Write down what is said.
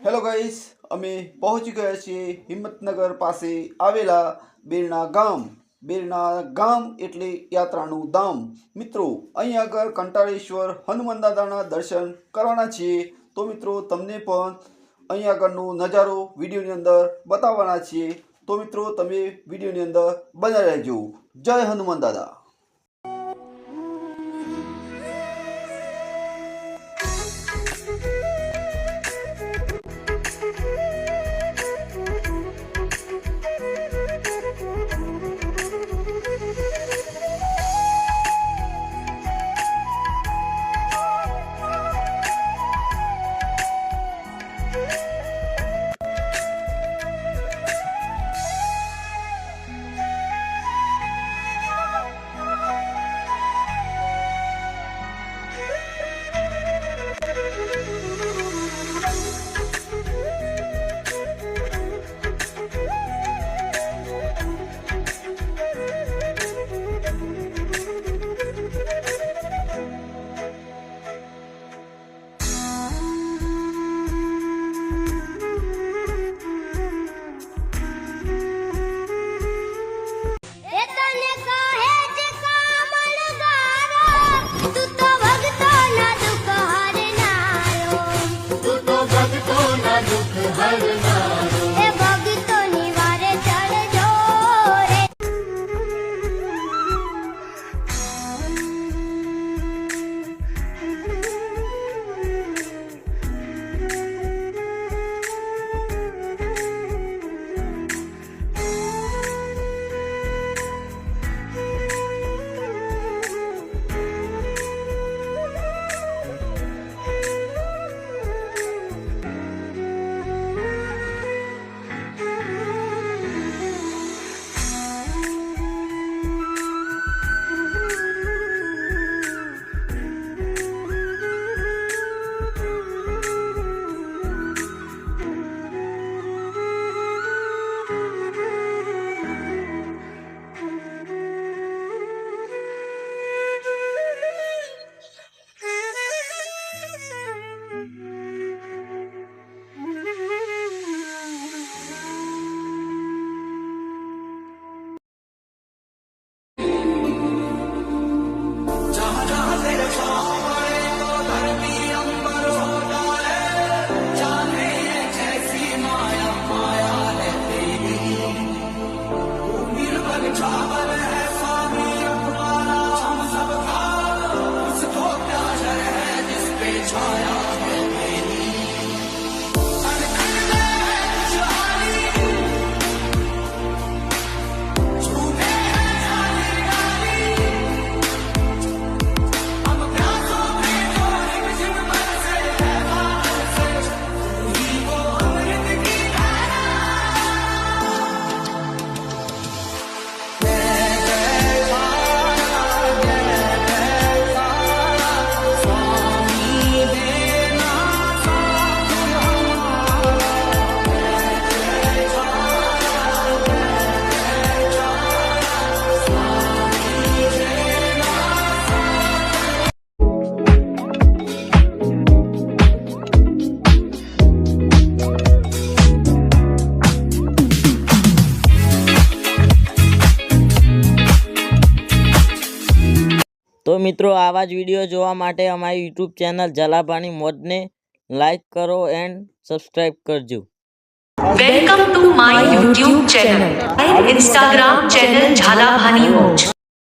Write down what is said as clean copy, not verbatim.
Hello guys, અમે પહોંચી ગયા છીએ હિંમતનગર પાસે આવેલા બેરના ગામ એટલે યાત્રાનું ધામ। મિત્રો, અહીં આગળ કંટાળેશ્વર હનુમાન દાદાના દર્શન કરવાના છીએ। તો મિત્રો, તમને પણ અહીં આગળનો નજારો વિડીયોની અંદર બતાવવાના છીએ। તો મિત્રો, તમે વિડીયોની અંદર બન્યા રહેજો। જય હનુમાન દાદા। તો મિત્રો, આવા જ વિડીયો જોવા માટે અમારી યુટ્યુબ ચેનલ ઝાલાભાની મોજને લાઈક કરો એન્ડ સબસ્ક્રાઈબ કરજો। Welcome to my YouTube channel and Instagram channel Jhalabhani Moj।